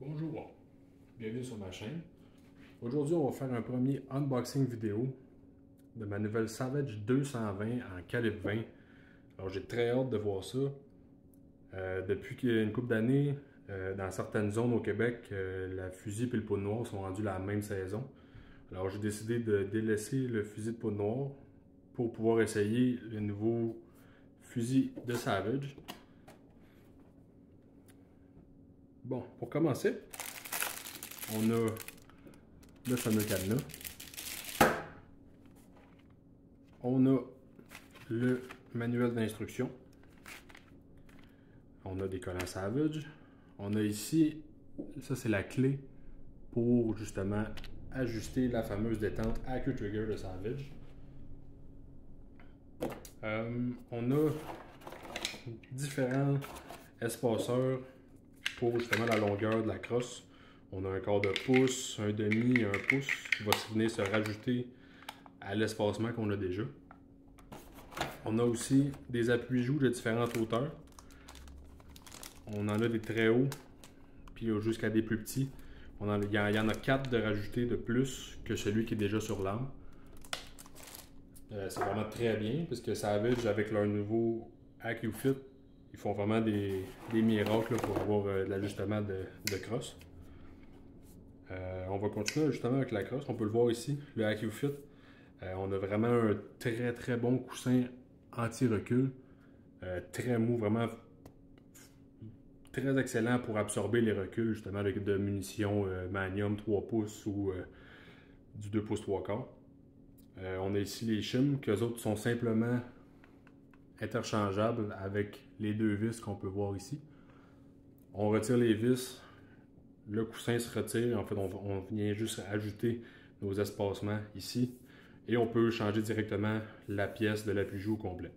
Bonjour, bienvenue sur ma chaîne. Aujourd'hui, on va faire un premier unboxing vidéo de ma nouvelle Savage 220 en calibre 20. Alors j'ai très hâte de voir ça. Depuis une couple d'années, dans certaines zones au Québec, la fusil et le poudre noire sont rendus la même saison. Alors j'ai décidé de délaisser le fusil de poudre noire pour pouvoir essayer le nouveau fusil de Savage. Bon, pour commencer, on a le fameux cadenas. On a le manuel d'instruction. On a des collants Savage. On a ici, ça c'est la clé pour justement ajuster la fameuse détente AccuTrigger de Savage. On a différents espaceurs pour justement la longueur de la crosse. On a un quart de pouce, un demi et un pouce qui va venir se rajouter à l'espacement qu'on a déjà. On a aussi des appuis-joues de différentes hauteurs. On en a des très hauts, puis jusqu'à des plus petits. Il y en a 4 de rajouter de plus que celui qui est déjà sur l'arme. C'est vraiment très bien, puisque Savage, avec leur nouveau AccuFit, ils font vraiment des miracles pour avoir de l'ajustement de crosse. On va continuer justement avec la crosse. On peut le voir ici, le AccuFit. On a vraiment un très bon coussin anti-recul. Très mou, vraiment très excellent pour absorber les reculs justement avec de munitions Magnum 3 pouces ou du 2 pouces 3 quarts. On a ici les shims, que les autres sont simplement interchangeables avec les deux vis qu'on peut voir ici. On retire les vis, le coussin se retire, en fait on vient juste ajouter nos espacements ici et on peut changer directement la pièce de l'appui-joue au complet.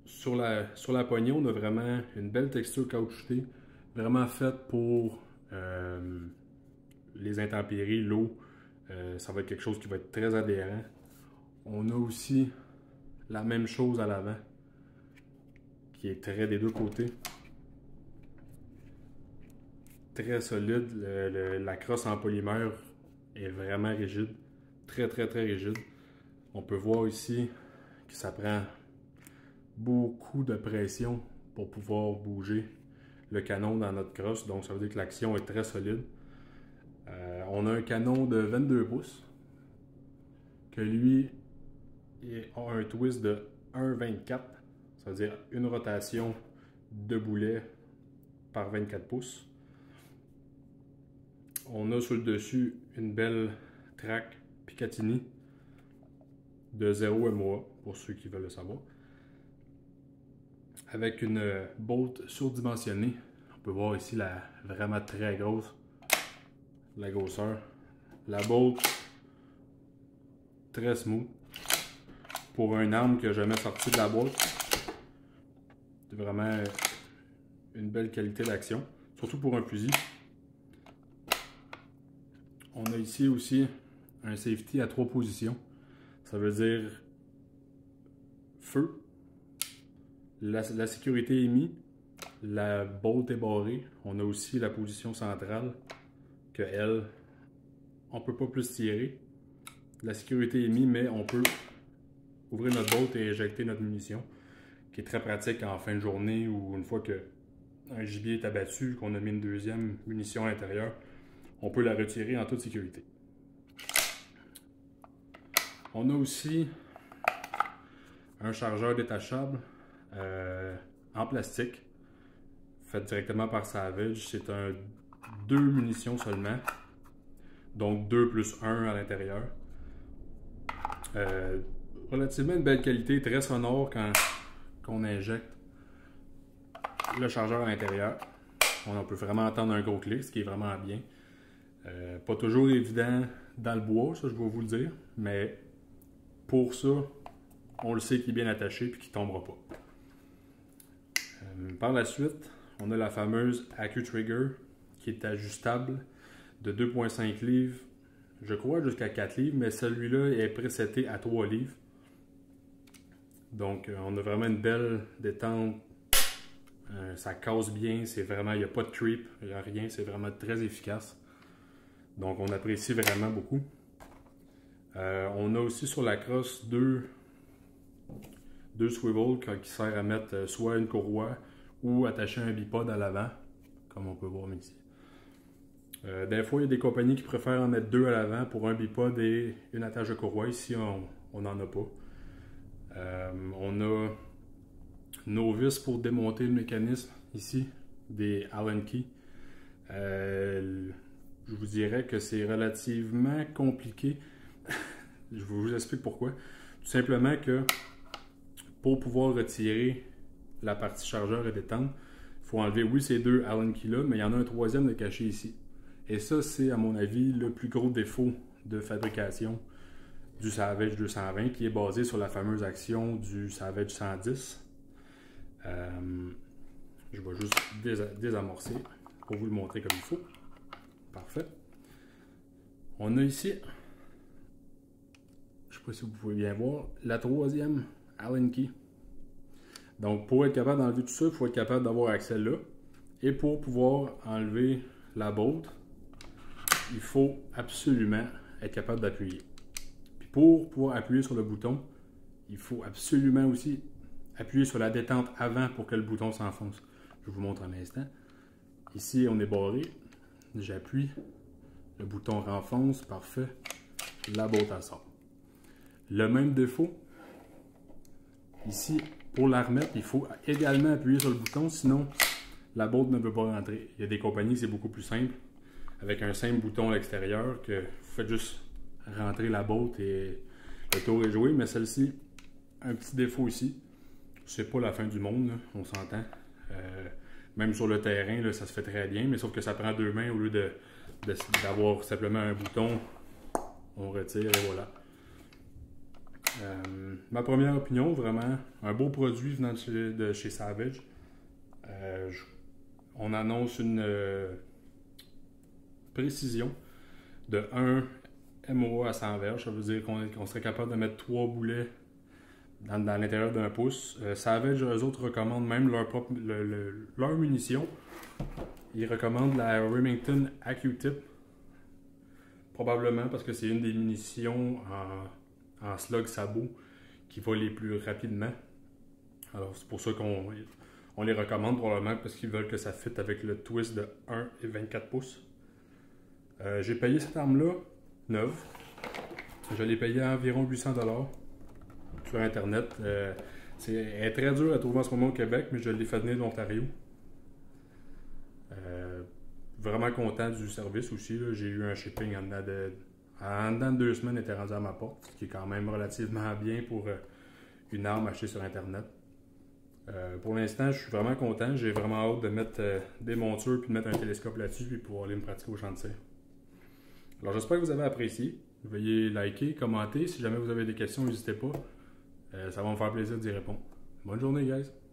Sur la poignée, on a vraiment une belle texture caoutchoutée, vraiment faite pour les intempéries, l'eau. Ça va être quelque chose qui va être très adhérent. On a aussi la même chose à l'avant, qui est très des deux côtés. Très solide. La crosse en polymère est vraiment rigide. Très rigide. On peut voir ici que ça prend beaucoup de pression pour pouvoir bouger le canon dans notre crosse. Donc ça veut dire que l'action est très solide. On a un canon de 22 pouces que lui a un twist de 1,24. Ça veut dire une rotation de boulet par 24 pouces. On a sur le dessus une belle traque Picatinny de 0 MOA pour ceux qui veulent le savoir. Avec une bolt surdimensionnée. On peut voir ici vraiment très grosse, la grosseur. La bolt très smooth. Pour une arme qui n'a jamais sorti de la boîte. C'est vraiment une belle qualité d'action. Surtout pour un fusil. On a ici aussi un safety à 3 positions. Ça veut dire feu. La sécurité est mise. La bolt est barrée. On a aussi la position centrale que elle, on ne peut pas plus tirer. La sécurité est mise, mais on peut ouvrir notre bolt et éjecter notre munition, qui est très pratique en fin de journée ou une fois qu'un gibier est abattu, qu'on a mis une deuxième munition à l'intérieur, on peut la retirer en toute sécurité. On a aussi un chargeur détachable en plastique, fait directement par Savage. C'est un 2 munitions seulement, donc 2 plus 1 à l'intérieur. Relativement une belle qualité, très sonore quand on injecte le chargeur à l'intérieur. On peut vraiment entendre un gros clic, ce qui est vraiment bien. Pas toujours évident dans le bois, ça je vais vous le dire, mais pour ça, on le sait qu'il est bien attaché et qu'il ne tombera pas. Par la suite, on a la fameuse AccuTrigger qui est ajustable de 2,5 livres, je crois jusqu'à 4 livres, mais celui-là est preseté à 3 livres. Donc on a vraiment une belle détente Ça casse bien, c'est vraiment, il n'y a pas de trip, il n'y a rien, c'est vraiment très efficace. Donc on apprécie vraiment beaucoup. On a aussi sur la crosse deux swivels qui servent à mettre soit une courroie ou attacher un bipod à l'avant, comme on peut voir ici. Des fois, il y a des compagnies qui préfèrent en mettre deux à l'avant pour un bipod et une attache de courroie. Ici, on n'en a pas. On a nos vis pour démonter le mécanisme ici, des Allen Key. Je vous dirais que c'est relativement compliqué. Je vous explique pourquoi. Tout simplement que pour pouvoir retirer la partie chargeur et détente, il faut enlever, oui, ces deux Allen Key là, mais il y en a un troisième de caché ici. Et ça, c'est à mon avis le plus gros défaut de fabrication du Savage 220 qui est basé sur la fameuse action du Savage 110. Je vais juste désamorcer pour vous le montrer comme il faut. Parfait. On a ici, je ne sais pas si vous pouvez bien voir, la troisième Allen Key. Donc pour être capable d'enlever tout ça, il faut être capable d'avoir accès là. Et pour pouvoir enlever la bolt, il faut absolument être capable d'appuyer. Puis pour pouvoir appuyer sur le bouton, il faut absolument aussi appuyer sur la détente avant pour que le bouton s'enfonce. Je vous montre un instant. Ici, on est barré. J'appuie. Le bouton renfonce. Parfait. La bolt elle sort. Le même défaut. Ici, pour la remettre, il faut également appuyer sur le bouton, sinon la bolt ne peut pas rentrer. Il y a des compagnies, c'est beaucoup plus simple. Avec un simple bouton à l'extérieur, que vous faites juste rentrer la bolt et le tour est joué. Mais celle-ci, un petit défaut ici. C'est pas la fin du monde, là, on s'entend. Même sur le terrain, là, ça se fait très bien, mais sauf que ça prend deux mains au lieu d'avoir simplement un bouton. On retire et voilà. Ma première opinion, vraiment, un beau produit venant de chez Savage. On annonce une précision de 1 MOA à 100 verges. Ça veut dire qu'on serait capable de mettre 3 boulets dans l'intérieur d'un pouce. Savage, eux autres recommandent même leur munition. Ils recommandent la Remington AccuTip. Probablement parce que c'est une des munitions en slug sabot qui va les plus rapidement. Alors c'est pour ça qu'on les recommande probablement parce qu'ils veulent que ça fitte avec le twist de 1 et 24 pouces. J'ai payé cette arme-là neuve. Je l'ai payé à environ 800$ sur Internet. Elle est très dur à trouver en ce moment au Québec, mais je l'ai fait venir de l'Ontario. Vraiment content du service aussi. J'ai eu un shipping en dedans de 2 semaines, il était rendu à ma porte, ce qui est quand même relativement bien pour une arme achetée sur Internet. Pour l'instant, je suis vraiment content. J'ai vraiment hâte de mettre des montures puis de mettre un télescope là-dessus puis pouvoir aller me pratiquer au champ de tir. Alors j'espère que vous avez apprécié. Veuillez liker, commenter. Si jamais vous avez des questions, n'hésitez pas. Ça va me faire plaisir d'y répondre. Bonne journée, guys!